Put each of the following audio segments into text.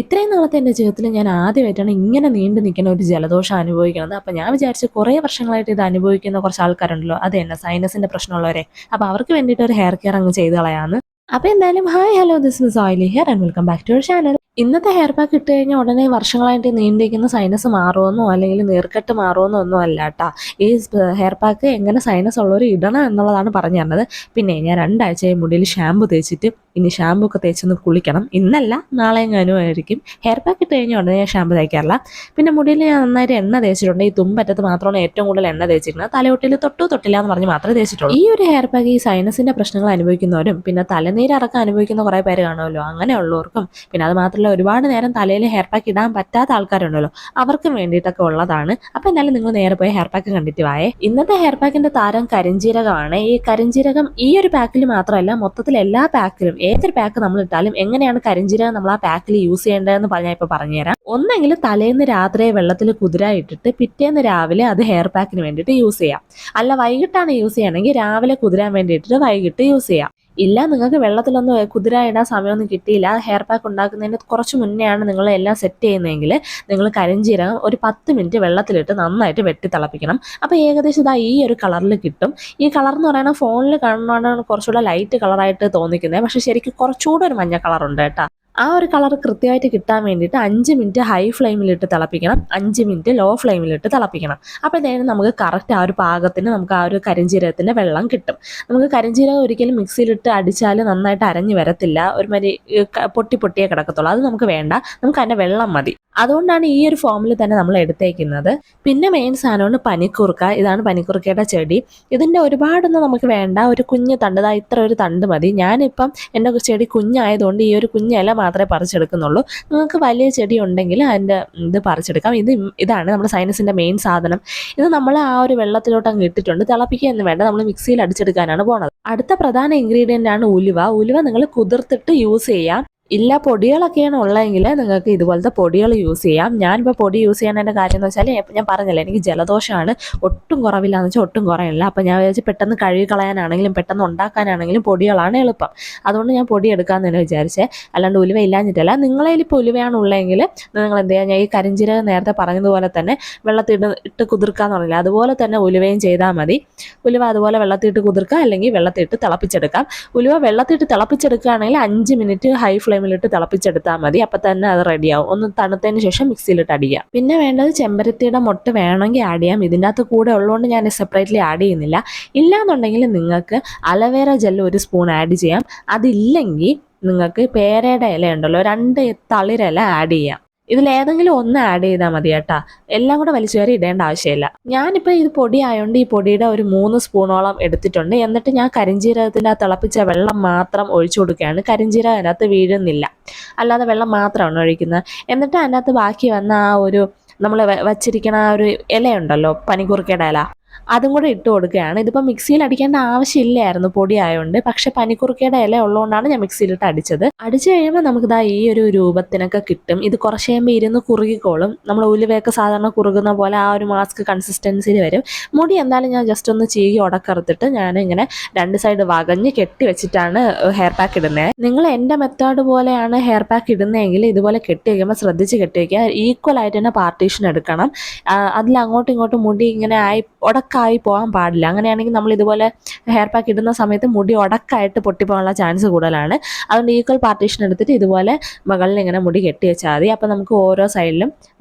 ഇത്രയും നാളത്തെ എൻ്റെ ജീവിതത്തിൽ ഞാൻ ആദ്യമായിട്ടാണ് ഇങ്ങനെ നീണ്ടു നിൽക്കുന്ന ഒരു ജലദോഷം അനുഭവിക്കുന്നത്. അപ്പോൾ ഞാൻ വിചാരിച്ചു കുറേ വർഷങ്ങളായിട്ട് ഇത് അനുഭവിക്കുന്ന കുറച്ച് ആൾക്കാരുണ്ടല്ലോ, അത് തന്നെ സൈനസിൻ്റെ പ്രശ്നമുള്ളവരെ. അപ്പോൾ അവർക്ക് വേണ്ടിയിട്ട് ഒരു ഹെയർ കെയർ അങ്ങ് ചെയ്ത് കളയാമെന്ന്. അപ്പോൾ എന്തായാലും ഹായ് ഹലോ, ദിസ് ഇസ് ഓയിലി here and welcome back to our channel. ഇന്നത്തെ ഹെയർ പാക്ക് ഇട്ട് കഴിഞ്ഞാൽ ഉടനെ വർഷങ്ങളായിട്ട് നീണ്ടിരിക്കുന്ന സൈനസ് മാറുമെന്നോ അല്ലെങ്കിൽ നീർക്കെട്ട് മാറുമെന്നോ ഒന്നും അല്ല കേട്ടോ. ഈ ഹെയർ പാക്ക് എങ്ങനെ സൈനസ് ഉള്ളവർ ഇടണം എന്നുള്ളതാണ് പറഞ്ഞു തന്നത്. പിന്നെ ഞാൻ 2 ആഴ്ചയായി മുടിയിൽ ഷാമ്പു തേച്ചിട്ട് ഇനി ഷാമ്പു ഒക്കെ തേച്ചൊന്ന് കുളിക്കണം. ഇന്നല്ല നാളെയും ആയിരിക്കും. ഹെയർ പാക്ക് ഇട്ട് കഴിഞ്ഞാൽ ഉടനെ ഞാൻ ഷാമ്പു തേക്കാറില്ല. പിന്നെ മുടിയിൽ ഞാൻ നന്നായിട്ട് എണ്ണ തേച്ചിട്ടുണ്ട്. ഈ തുമ്പറ്റത്ത് മാത്രമാണ് ഏറ്റവും കൂടുതൽ എണ്ണ തേച്ചിരിക്കുന്നത്. തലയൊട്ടിൽ തൊട്ടില്ല എന്ന് പറഞ്ഞ് മാത്രമേ തേച്ചിട്ടുള്ളൂ. ഈ ഒരു ഹെയർ പാക്ക് ഈ സൈനസിന്റെ പ്രശ്നങ്ങൾ അനുഭവിക്കുന്നവരും പിന്നെ തലനീരടക്കം അനുഭവിക്കുന്ന കുറേ പേര് കാണുമല്ലോ, അങ്ങനെയുള്ളവർക്കും പിന്നെ അത് മാത്രമല്ല ഒരുപാട് നേരം തലയിൽ ഹെയർ പാക്ക് ഇടാൻ പറ്റാത്ത ആൾക്കാരുണ്ടല്ലോ, അവർക്കും വേണ്ടിയിട്ടൊക്കെ ഉള്ളതാണ്. അപ്പോൾ എന്നാലും നിങ്ങൾ നേരെ പോയി ഹെയർ പാക്ക് കണ്ടിട്ട് വായേ. ഇന്നത്തെ ഹെയർ പാക്കിന്റെ താരം കരിഞ്ജീരകമാണ്. ഈ കരിഞ്ജീരകം ഈ ഒരു പാക്കിൽ മാത്രമല്ല, മൊത്തത്തിൽ എല്ലാ പാക്കിലും ഏതൊരു പാക്ക് നമ്മൾ ഇട്ടാലും എങ്ങനെയാണ് കരിഞ്ജീരകം നമ്മൾ ആ പാക്കിൽ യൂസ് ചെയ്യേണ്ടതെന്ന് ഞാൻ ഇപ്പോൾ പറഞ്ഞുതരാം. ഒന്നെങ്കിൽ തലേന്ന് രാത്രി വെള്ളത്തിൽ കുതിരായിട്ടിട്ട് പിറ്റേന്ന് രാവിലെ അത് ഹെയർ പാക്കിന് വേണ്ടിയിട്ട് യൂസ് ചെയ്യാം. അല്ല വൈകിട്ടാണ് യൂസ് ചെയ്യണമെങ്കിൽ രാവിലെ കുതിരാൻ വേണ്ടിയിട്ട് വൈകിട്ട് യൂസ് ചെയ്യാം. ഇല്ല നിങ്ങൾക്ക് വെള്ളത്തിലൊന്നും കുതിരായിടാൻ സമയമൊന്നും കിട്ടിയില്ല, ഹെയർ പാക്ക് ഉണ്ടാക്കുന്നതിന് കുറച്ച് മുന്നെയാണ് നിങ്ങൾ എല്ലാം സെറ്റ് ചെയ്യുന്നതെങ്കിൽ നിങ്ങൾ കരിഞ്ജീരകം ഒരു 10 മിനിറ്റ് വെള്ളത്തിലിട്ട് നന്നായിട്ട് വെട്ടി തിളപ്പിക്കണം. അപ്പോൾ ഏകദേശം ഇതാ ഈ ഒരു കളറിൽ കിട്ടും. ഈ കളർ എന്ന് പറയുന്നത് ഫോണിൽ കാണുന്നതാണ് കുറച്ചുകൂടെ ലൈറ്റ് കളറായിട്ട് തോന്നിക്കുന്നത്, പക്ഷേ ശരിക്കും കുറച്ചുകൂടെ ഒരു മഞ്ഞ കളറുണ്ട് കേട്ടോ. ആ ഒരു കളർ കൃത്യമായിട്ട് കിട്ടാൻ വേണ്ടിയിട്ട് 5 മിനിറ്റ് ഹൈ ഫ്ലെയിമിലിട്ട് തിളപ്പിക്കണം, 5 മിനിറ്റ് ലോ ഫ്ലെയിമിലിട്ട് തിളപ്പിക്കണം. അപ്പോഴത്തേനും നമുക്ക് കറക്റ്റ് ആ ഒരു പാകത്തിന് നമുക്ക് ആ ഒരു കരിഞ്ജീരകത്തിൻ്റെ വെള്ളം കിട്ടും. നമുക്ക് കരിഞ്ജീരകം ഒരിക്കലും മിക്സിയിലിട്ട് അടിച്ചാൽ നന്നായിട്ട് അരഞ്ഞു വരത്തില്ല, ഒരുമാതിരി പൊട്ടിയേ കിടക്കത്തുള്ളൂ. അത് നമുക്ക് വേണ്ട, നമുക്ക് അതിൻ്റെ വെള്ളം മതി. അതുകൊണ്ടാണ് ഈ ഒരു ഫോമിൽ തന്നെ നമ്മൾ എടുത്തേക്കുന്നത്. പിന്നെ മെയിൻ സാധനമാണ് പനിക്കൂർക്ക. ഇതാണ് പനിക്കൂർക്കയുടെ ചെടി. ഇതിൻ്റെ ഒരുപാടൊന്നും നമുക്ക് വേണ്ട, ഒരു കുഞ്ഞ് തണ്ട്, ഇത്ര ഒരു തണ്ട് മതി. ഞാനിപ്പം എൻ്റെ ചെടി കുഞ്ഞായതുകൊണ്ട് ഈ ഒരു കുഞ്ഞില മാത്രമേ പറിച്ചെടുക്കുന്നുള്ളൂ. നിങ്ങൾക്ക് വലിയ ചെടി ഉണ്ടെങ്കിൽ അതിൻ്റെ ഇത് പറിച്ചെടുക്കാം. ഇതാണ് നമ്മുടെ സൈനസിൻ്റെ മെയിൻ സാധനം. ഇത് നമ്മൾ ആ ഒരു വെള്ളത്തിലോട്ട് അങ്ങ് ഇട്ടിട്ടുണ്ട്. തിളപ്പിക്കുകയൊന്നും വേണ്ട, നമ്മൾ മിക്സിയിൽ അടിച്ചെടുക്കാനാണ് പോണത്. അടുത്ത പ്രധാന ഇൻഗ്രീഡിയൻ്റ് ആണ് ഉലുവ. ഉലുവ നിങ്ങൾ കുതിർത്തിട്ട് യൂസ് ചെയ്യാം. ഇല്ല പൊടികളൊക്കെയാണ് ഉള്ളതെങ്കിൽ നിങ്ങൾക്ക് ഇതുപോലത്തെ പൊടികൾ യൂസ് ചെയ്യാം. ഞാനിപ്പോൾ പൊടി യൂസ് ചെയ്യാനതിൻ്റെ കാര്യം എന്ന് വെച്ചാൽ ഞാൻ പറഞ്ഞില്ല, എനിക്ക് ജലദോഷമാണ്, ഒട്ടും കുറവില്ലാന്ന് വെച്ചാൽ ഒട്ടും കുറയില്ല. അപ്പോൾ ഞാൻ വിചാരിച്ച് പെട്ടെന്ന് കഴുകി കളയാനാണെങ്കിലും പെട്ടെന്ന് ഉണ്ടാക്കാനാണെങ്കിലും പൊടികളാണ് എളുപ്പം. അതുകൊണ്ട് ഞാൻ പൊടി എടുക്കാമെന്ന് തന്നെ വിചാരിച്ചേ, അല്ലാണ്ട് ഉലുവ ഇല്ലാഞ്ഞിട്ടല്ല. നിങ്ങളതിൽ ഇപ്പോൾ ഉലുവയാണ് ഉള്ളതെങ്കിൽ നിങ്ങൾ എന്ത് ചെയ്യുക, ഞാൻ ഈ കരിഞ്ജീരകം നേരത്തെ പറഞ്ഞതുപോലെ തന്നെ വെള്ളത്തിട്ട് കുതിർക്കാന്ന് പറഞ്ഞില്ല, അതുപോലെ തന്നെ ഉലുവയും ചെയ്താൽ മതി. ഉലുവ അതുപോലെ വെള്ളത്തിട്ട് കുതിർക്കുക, അല്ലെങ്കിൽ വെള്ളത്തിട്ട് തിളപ്പിച്ചെടുക്കാം. ഉലുവ വെള്ളത്തിട്ട് തിളപ്പിച്ചെടുക്കുകയാണെങ്കിൽ 5 മിനിറ്റ് ഹൈ ഫ്ലെയിമിലിട്ട് തിളപ്പിച്ചെടുത്താൽ മതി. അപ്പം തന്നെ അത് റെഡിയാവും. ഒന്ന് തണുത്തതിന് ശേഷം മിക്സിയിലിട്ട് അടിക്കുക. പിന്നെ വേണ്ടത് ചെമ്പരത്തിയുടെ മൊട്ട് വേണമെങ്കിൽ ആഡ് ചെയ്യാം. ഇതിൻ്റെ അകത്ത് കൂടെ ഉള്ളതുകൊണ്ട് ഞാൻ സെപ്പറേറ്റ്ലി ആഡ് ചെയ്യുന്നില്ല. ഇല്ലാന്നുണ്ടെങ്കിൽ നിങ്ങൾക്ക് അലവേര ജെല്ല് 1 സ്പൂൺ ആഡ് ചെയ്യാം. അതില്ലെങ്കിൽ നിങ്ങൾക്ക് പേരയുടെ ഇല ഉണ്ടല്ലോ, 2 തളിരില ആഡ് ചെയ്യാം. ഇതിലേതെങ്കിലും ഒന്ന് ആഡ് ചെയ്താൽ മതി കേട്ടോ, എല്ലാം കൂടെ വലിച്ചു കയറി ഇടേണ്ട ആവശ്യമില്ല. ഞാനിപ്പോൾ ഇത് പൊടി ആയതുകൊണ്ട് ഈ പൊടിയുടെ ഒരു 3 സ്പൂണോളം എടുത്തിട്ടുണ്ട്. എന്നിട്ട് ഞാൻ കരിഞ്ജീരകത്തിൻ്റെ ആ തിളപ്പിച്ച വെള്ളം മാത്രം ഒഴിച്ചു കൊടുക്കുകയാണ്. കരിഞ്ജീരകം അതിനകത്ത് വീഴുന്നില്ല, അല്ലാതെ വെള്ളം മാത്രമാണ് ഒഴിക്കുന്നത്. എന്നിട്ട് അതിനകത്ത് ബാക്കി വന്ന ആ ഒരു നമ്മൾ വച്ചിരിക്കുന്ന ആ ഒരു ഇലയുണ്ടല്ലോ, പനിക്കൂർക്കയുടെ ഇല, അതും കൂടെ ഇട്ട് കൊടുക്കുകയാണ്. ഇതിപ്പോൾ മിക്സിയിൽ അടിക്കേണ്ട ആവശ്യമില്ലായിരുന്നു പൊടി ആയതുകൊണ്ട്, പക്ഷെ പനിക്കൂർക്കയുടെ ഇല ഉള്ളതുകൊണ്ടാണ് ഞാൻ മിക്സിയിലിട്ട് അടിച്ചത്. അടിച്ചു കഴിയുമ്പോൾ നമുക്കിതാ ഈ ഒരു രൂപത്തിനൊക്കെ കിട്ടും. ഇത് കുറച്ച് കഴിയുമ്പോൾ ഇരുന്ന് കുറുകിക്കോളും. നമ്മൾ ഉലുവയൊക്കെ സാധാരണ കുറുകുന്ന പോലെ ആ ഒരു മാസ്ക് കൺസിസ്റ്റൻസിയിൽ വരും. മുടി എന്തായാലും ഞാൻ ജസ്റ്റ് ഒന്ന് ചീകി ഉടക്കറുത്തിട്ട് ഞാനിങ്ങനെ 2 സൈഡ് വകഞ്ഞ് കെട്ടി വെച്ചിട്ടാണ് ഹെയർ പാക്ക് ഇടുന്നത്. നിങ്ങൾ എൻ്റെ മെത്തേഡ് പോലെയാണ് ഹെയർ പാക്ക് ഇടുന്നതെങ്കിൽ ഇതുപോലെ കെട്ടി വയ്ക്കുമ്പോൾ ശ്രദ്ധിച്ച് കെട്ടി വയ്ക്കുക. ഈക്വലായിട്ട് തന്നെ പാർട്ടീഷൻ എടുക്കണം. അതിൽ അങ്ങോട്ടും ഇങ്ങോട്ടും മുടി ഇങ്ങനെ ഉടക്കായി പോകാൻ പാടില്ല. അങ്ങനെയാണെങ്കിൽ നമ്മൾ ഇതുപോലെ ഹെയർ പാക്ക് ഇടുന്ന സമയത്ത് മുടി ഉടക്കായിട്ട് പൊട്ടിപ്പോകാനുള്ള ചാൻസ് കൂടുതലാണ്. അതുകൊണ്ട് ഈക്വൽ പാർട്ടീഷൻ എടുത്തിട്ട് ഇതുപോലെ മുകളിൽ ഇങ്ങനെ മുടി കെട്ടി വെച്ചാൽ മതി. അപ്പോൾ നമുക്ക് ഓരോ സൈഡിലും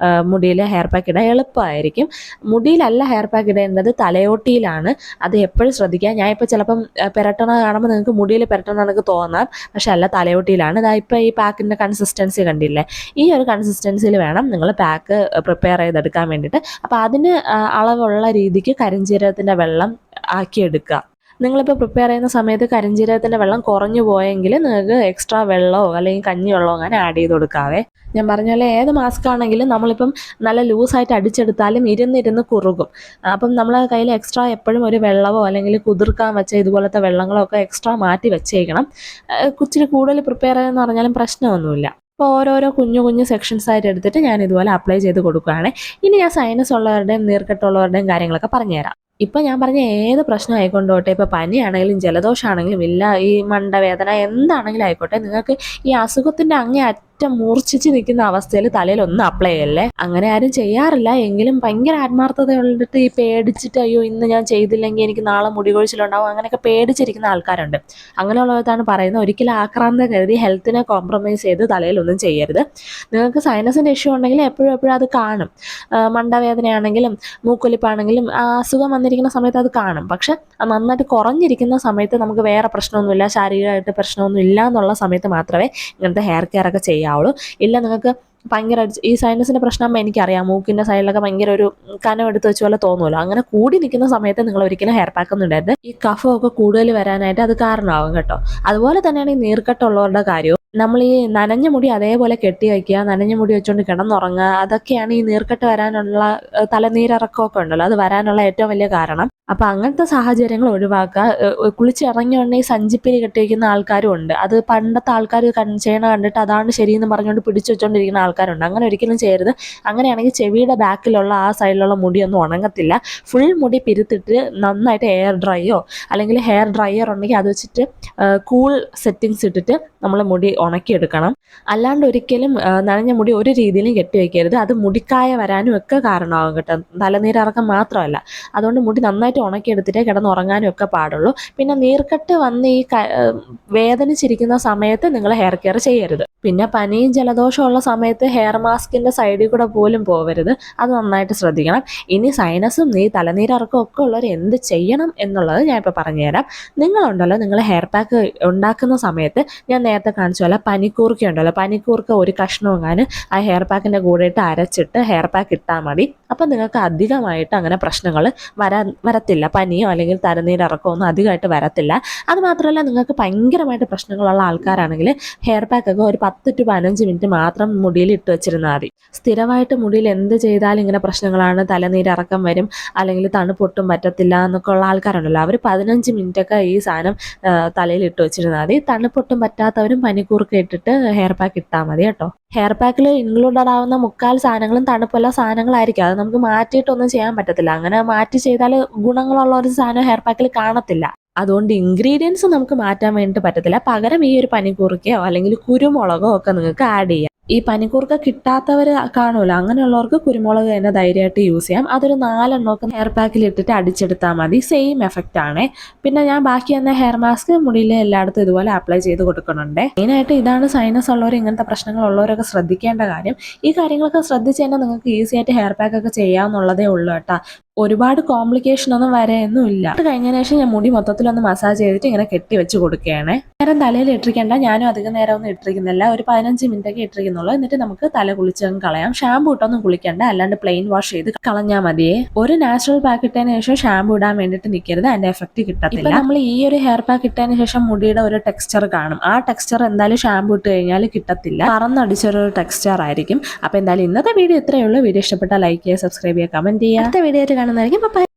മുടിയിൽ ഹെയർ പാക്ക് ഇടാൻ എളുപ്പമായിരിക്കും. മുടിയിലല്ല ഹെയർ പാക്ക് ഇടേണ്ടത്, തലയോട്ടിയിലാണ്. അത് എപ്പോഴും ശ്രദ്ധിക്കുക. ഞാനിപ്പോൾ ചിലപ്പം പുരട്ടണ കാണുമ്പോൾ നിങ്ങൾക്ക് മുടിയിൽ പുരട്ടണം എനിക്ക് തോന്നാം, പക്ഷെ അല്ല, തലയോട്ടിയിലാണ്. ഇപ്പോൾ ഈ പാക്കിൻ്റെ കൺസിസ്റ്റൻസി കണ്ടില്ലേ, ഈ ഒരു കൺസിസ്റ്റൻസിയിൽ വേണം നിങ്ങൾ പാക്ക് പ്രിപ്പയർ ചെയ്തെടുക്കാൻ വേണ്ടിയിട്ട്. അപ്പോൾ അതിന് അളവുള്ള രീതിക്ക് കരിഞ്ജീരകത്തിൻ്റെ വെള്ളം ആക്കിയെടുക്കുക. നിങ്ങളിപ്പോൾ പ്രിപ്പയർ ചെയ്യുന്ന സമയത്ത് കരിഞ്ജീരകത്തിൻ്റെ വെള്ളം കുറഞ്ഞു പോയെങ്കിൽ നിങ്ങൾക്ക് എക്സ്ട്രാ വെള്ളമോ അല്ലെങ്കിൽ കഞ്ഞിവെള്ളമോ അങ്ങനെ ആഡ് ചെയ്ത് കൊടുക്കാവേ. ഞാൻ പറഞ്ഞ പോലെ ഏത് മാസ്ക് ആണെങ്കിലും നമ്മളിപ്പം നല്ല ലൂസായിട്ട് അടിച്ചെടുത്താലും ഇരുന്നിരുന്ന് കുറുകും. അപ്പം നമ്മളെ കയ്യിൽ എക്സ്ട്രാ എപ്പോഴും ഒരു വെള്ളമോ അല്ലെങ്കിൽ കുതിർക്കാൻ വെച്ച ഇതുപോലത്തെ വെള്ളങ്ങളോ ഒക്കെ എക്സ്ട്രാ മാറ്റി വെച്ചേക്കണം. ഇച്ചിരി കൂടുതൽ പ്രിപ്പയർ ചെയ്യുമെന്ന് പറഞ്ഞാലും പ്രശ്നമൊന്നുമില്ല. അപ്പോൾ ഓരോരോ കുഞ്ഞു കുഞ്ഞു സെക്ഷൻസ് ആയിട്ട് എടുത്തിട്ട് ഞാൻ ഇതുപോലെ അപ്ലൈ ചെയ്ത് കൊടുക്കുകയാണ്. ഇനി ഞാൻ സൈനസ് ഉള്ളവരുടെയും നീർക്കെട്ടുള്ളവരുടെയും കാര്യങ്ങളൊക്കെ പറഞ്ഞുതരാം. ഇപ്പം ഞാൻ പറഞ്ഞ ഏത് പ്രശ്നം ആയിക്കൊണ്ടോട്ടെ, ഇപ്പോൾ പനിയാണെങ്കിലും ജലദോഷമാണെങ്കിലും ഇല്ല ഈ മണ്ടവേദന എന്താണെങ്കിലും ആയിക്കോട്ടെ, നിങ്ങൾക്ക് ഈ അസുഖത്തിൻ്റെ അങ്ങേ അങ്ങേയറ്റം മൂർച്ഛിച്ച് നിൽക്കുന്ന അവസ്ഥയിൽ തലയിൽ ഒന്നും അപ്ലൈ ചെയ്യല്ലേ. അങ്ങനെ ആരും ചെയ്യാറില്ല, എങ്കിലും ഭയങ്കര ആത്മാർത്ഥതയുള്ളിട്ട് ഈ പേടിച്ചിട്ട് അയ്യോ ഇന്ന് ഞാൻ ചെയ്തില്ലെങ്കിൽ എനിക്ക് നാളെ മുടി കൊഴിച്ചിലുണ്ടാവും അങ്ങനെയൊക്കെ പേടിച്ചിരിക്കുന്ന ആൾക്കാരുണ്ട്. അങ്ങനെയുള്ളതാണ് പറയുന്നത്, ഒരിക്കലും ആക്രാന്തം കരുതി ഹെൽത്തിനെ കോംപ്രമൈസ് ചെയ്ത് തലയിലൊന്നും ചെയ്യരുത്. നിങ്ങൾക്ക് സൈനസിൻ്റെ ഇഷ്യൂ ഉണ്ടെങ്കിൽ എപ്പോഴും എപ്പോഴും അത് കാണും. മണ്ടവേദനയാണെങ്കിലും മൂക്കൊലിപ്പാണെങ്കിലും ആ അസുഖം വന്നിരിക്കുന്ന സമയത്ത് അത് കാണും. പക്ഷെ നന്നായിട്ട് കുറഞ്ഞിരിക്കുന്ന സമയത്ത് നമുക്ക് വേറെ പ്രശ്നമൊന്നുമില്ല, ശാരീരികമായിട്ട് പ്രശ്നമൊന്നും ഇല്ല എന്നുള്ള സമയത്ത് മാത്രമേ ഇങ്ങനത്തെ ഹെയർ കെയർ ഒക്കെ ചെയ്യാവുള്ളൂ. ഇല്ല നിങ്ങൾക്ക് ഭയങ്കര ഈ സൈനസിൻ്റെ പ്രശ്നമാകുമ്പോൾ എനിക്കറിയാം, മൂക്കിൻ്റെ സൈഡിലൊക്കെ ഭയങ്കര ഒരു കനം എടുത്ത് വെച്ച പോലെ തോന്നുമല്ലോ. അങ്ങനെ കൂടി നിൽക്കുന്ന സമയത്ത് നിങ്ങൾ ഒരിക്കലും ഹെയർ പാക്ക് ഒന്നും ഇടരുത്. ഈ കഫമൊക്കെ കൂടുതൽ വരാനായിട്ട് അത് കാരണമാകും കേട്ടോ. അതുപോലെ തന്നെയാണ് ഈ നീർക്കെട്ടുള്ളവരുടെ കാര്യവും. നമ്മൾ ഈ നനഞ്ഞ മുടി അതേപോലെ കെട്ടി വയ്ക്കുക, നനഞ്ഞ മുടി വെച്ചുകൊണ്ട് കിടന്നുറങ്ങുക, അതൊക്കെയാണ് ഈ നീർക്കെട്ട് വരാനുള്ള തലനീരിറക്കമൊക്കെ ഉണ്ടല്ലോ, അത് വരാനുള്ള ഏറ്റവും വലിയ കാരണം. അപ്പം അങ്ങനത്തെ സാഹചര്യങ്ങൾ ഒഴിവാക്കുക. കുളിച്ചിറങ്ങിയ ഉടനെ ഈ സഞ്ചിപ്പിരി കെട്ടി വയ്ക്കുന്ന ആൾക്കാരും ഉണ്ട്. അത് പണ്ടത്തെ ആൾക്കാർ ചെയ്യണ കണ്ടിട്ട് അതാണ് ശരിയെന്ന് പറഞ്ഞുകൊണ്ട് പിടിച്ചു വെച്ചുകൊണ്ടിരിക്കുന്ന ആൾക്കാരുണ്ട്. അങ്ങനെ ഒരിക്കലും ചെയ്യരുത്. അങ്ങനെയാണെങ്കിൽ ചെവിയുടെ ബാക്കിലുള്ള ആ സൈഡിലുള്ള മുടിയൊന്നും ഉണങ്ങത്തില്ല. ഫുൾ മുടി പിരുത്തിട്ട് നന്നായിട്ട് എയർ ഡ്രൈയോ അല്ലെങ്കിൽ ഹെയർ ഡ്രയർ ഉണ്ടെങ്കിൽ അത് വെച്ചിട്ട് കൂൾ സെറ്റിങ്സ് ഇട്ടിട്ട് നമ്മൾ മുടി ഉണക്കിയെടുക്കണം. അല്ലാണ്ട് ഒരിക്കലും നനഞ്ഞ മുടി ഒരു രീതിയിലും കെട്ടി വയ്ക്കരുത്. അത് മുടിക്കായ വരാനും ഒക്കെ കാരണമാകും കേട്ടോ, തലനീരിറക്കം മാത്രമല്ല. അതുകൊണ്ട് മുടി നന്നായിട്ട് ഉണക്കിയെടുത്തിട്ടേ കിടന്നുറങ്ങാനും ഒക്കെ പാടുള്ളൂ. പിന്നെ നീർക്കെട്ട് വന്ന് ഈ വേദനിച്ചിരിക്കുന്ന സമയത്ത് നിങ്ങൾ ഹെയർ കെയർ ചെയ്യരുത്. പിന്നെ പനിയും ജലദോഷവും ഉള്ള സമയത്ത് ഹെയർ മാസ്കിൻ്റെ സൈഡിൽ കൂടെ പോലും പോകരുത്. അത് നന്നായിട്ട് ശ്രദ്ധിക്കണം. ഇനി സൈനസും ഈ തലനീരിറക്കം ഒക്കെ ഉള്ളവർ എന്ത് ചെയ്യണം എന്നുള്ളത് ഞാൻ ഇപ്പോൾ പറഞ്ഞുതരാം. നിങ്ങളുണ്ടല്ലോ, നിങ്ങൾ ഹെയർ പാക്ക് ഉണ്ടാക്കുന്ന സമയത്ത് ഞാൻ നേരത്തെ കാണിച്ച പോലെ പനിക്കൂർക്ക ഉണ്ടല്ലോ, പനിക്കൂർക്ക ഒരു കഷ്ണമെങ്ങാനും ആ ഹെയർ പാക്കിൻ്റെ കൂടെ ഇട്ട് അരച്ചിട്ട് ഹെയർ പാക്ക് ഇട്ടാൽ മതി. അപ്പം നിങ്ങൾക്ക് അധികമായിട്ട് അങ്ങനെ പ്രശ്നങ്ങൾ വരത്തില്ല. പനിയോ അല്ലെങ്കിൽ തലനീരിറക്കമോ ഒന്നും അധികമായിട്ട് വരത്തില്ല. അതുമാത്രമല്ല, നിങ്ങൾക്ക് ഭയങ്കരമായിട്ട് പ്രശ്നങ്ങളുള്ള ആൾക്കാരാണെങ്കിൽ ഹെയർ പാക്കൊക്കെ ഒരു 10 to 15 മിനിറ്റ് മാത്രം മുടിയിൽ ഇട്ട് വെച്ചിരുന്നാൽ മതി. സ്ഥിരമായിട്ട് മുടിയിൽ എന്ത് ചെയ്താലും ഇങ്ങനെ പ്രശ്നങ്ങളാണ്, തലനീരിറക്കം വരും അല്ലെങ്കിൽ തണുപ്പൊട്ടും പറ്റത്തില്ല എന്നൊക്കെ ഉള്ള ആൾക്കാരുണ്ടല്ലോ, അവർ 15 മിനിറ്റൊക്കെ ഈ സാധനം തലയിൽ ഇട്ട് വെച്ചിരുന്നാൽ മതി. തണുപ്പൊട്ടും പറ്റാത്തവരും പനിക്കൂർക്ക ഇട്ടിട്ട് ഹെയർ പാക്ക് ഇട്ടാൽ മതി കേട്ടോ. ഹെയർ പാക്കിൽ ഇൻക്ലൂഡഡ് ആവുന്ന മുക്കാൽ സാധനങ്ങളും തണുപ്പുള്ള സാധനങ്ങളായിരിക്കും. അത് നമുക്ക് മാറ്റിയിട്ടൊന്നും ചെയ്യാൻ പറ്റത്തില്ല. അങ്ങനെ മാറ്റി ചെയ്താൽ ഗുണങ്ങളുള്ള ഒരു സാധനം ഹെയർ പാക്കിൽ കാണത്തില്ല. അതുകൊണ്ട് ഇൻഗ്രീഡിയൻസ് നമുക്ക് മാറ്റാൻ വേണ്ടിയിട്ട് പറ്റത്തില്ല. പകരം ഈ ഒരു പനിക്കൂർക്കയോ അല്ലെങ്കിൽ കുരുമുളകോ ഒക്കെ നിങ്ങൾക്ക് ആഡ് ചെയ്യാം. ഈ പനിക്കൂർക്ക കിട്ടാത്തവർ കാണുമല്ലോ, അങ്ങനെയുള്ളവർക്ക് കുരുമുളക് തന്നെ ധൈര്യമായിട്ട് യൂസ് ചെയ്യാം. അതൊരു 4 എണ്ണമൊക്കെ ഹെയർ പാക്കിൽ ഇട്ടിട്ട് അടിച്ചെടുത്താൽ മതി. സെയിം എഫക്റ്റ് ആണ്. പിന്നെ ഞാൻ ബാക്കി വന്ന ഹെയർ മാസ്ക് മുടിയിൽ എല്ലായിടത്തും ഇതുപോലെ അപ്ലൈ ചെയ്ത് കൊടുക്കുന്നുണ്ട്. മെയിനായിട്ട് ഇതാണ് സൈനസ് ഉള്ളവർ, ഇങ്ങനത്തെ പ്രശ്നങ്ങളുള്ളവരൊക്കെ ശ്രദ്ധിക്കേണ്ട കാര്യം. ഈ കാര്യങ്ങളൊക്കെ ശ്രദ്ധിച്ച് തന്നെ നിങ്ങൾക്ക് ഈസി ആയിട്ട് ഹെയർ പാക്ക് ഒക്കെ ചെയ്യാമെന്നുള്ളതേ ഉള്ളൂ കേട്ടോ. ഒരുപാട് കോംപ്ലിക്കേഷൻ ഒന്നും വരെയൊന്നുമില്ല. അത് കഴിഞ്ഞതിന് ശേഷം ഞാൻ മുടി മൊത്തത്തിലൊന്ന് മസാജ് ചെയ്തിട്ട് ഇങ്ങനെ കെട്ടി വെച്ച് കൊടുക്കുകയാണ്. നേരം തലയിൽ ഇട്ടിരിക്കേണ്ട, ഞാനും അധികം നേരം ഒന്നും ഇട്ടിരിക്കുന്നില്ല, ഒരു 15 മിനിറ്റൊക്കെ ഇട്ടിരിക്കുന്നുള്ളൂ. എന്നിട്ട് നമുക്ക് തല കുളിച്ചങ്ങ് കളയാം. ഷാമ്പൂ ഇട്ടൊന്നും കുളിക്കണ്ട, അല്ലാണ്ട് പ്ലെയിൻ വാഷ് ചെയ്ത് കളഞ്ഞാൽ മതിയേ. ഒരു നാച്ചുറൽ പാക്ക് ഇട്ടതിന് ശേഷം ഷാമ്പൂ ഇടാൻ വേണ്ടിയിട്ട് നിൽക്കരുത്, അതിന്റെ എഫക്റ്റ് കിട്ടത്തില്ല. ഇപ്പം നമ്മൾ ഈ ഒരു ഹെയർ പാക്ക് ഇട്ടതിന് ശേഷം മുടിയുടെ ഒരു ടെക്സ്ചർ കാണും. ആ ടെക്സ്ചർ എന്തായാലും ഷാമ്പൂ ഇട്ട് കഴിഞ്ഞാൽ കിട്ടത്തില്ല, പറന്നടിച്ചൊരു ടെക്സ്ചർ ആയിരിക്കും. അപ്പോൾ എന്തായാലും ഇന്നത്തെ വീഡിയോ ഇത്രയേ ഉള്ളൂ. വീഡിയോ ഇഷ്ടപ്പെട്ടാൽ ലൈക്ക് ചെയ്യുക, സബ്സ്ക്രൈബ് ചെയ്യുക, കമന്റ് ചെയ്യുക. അടുത്ത വീഡിയോ ആയിട്ട് കാണുന്നതായിരിക്കും. ബൈ.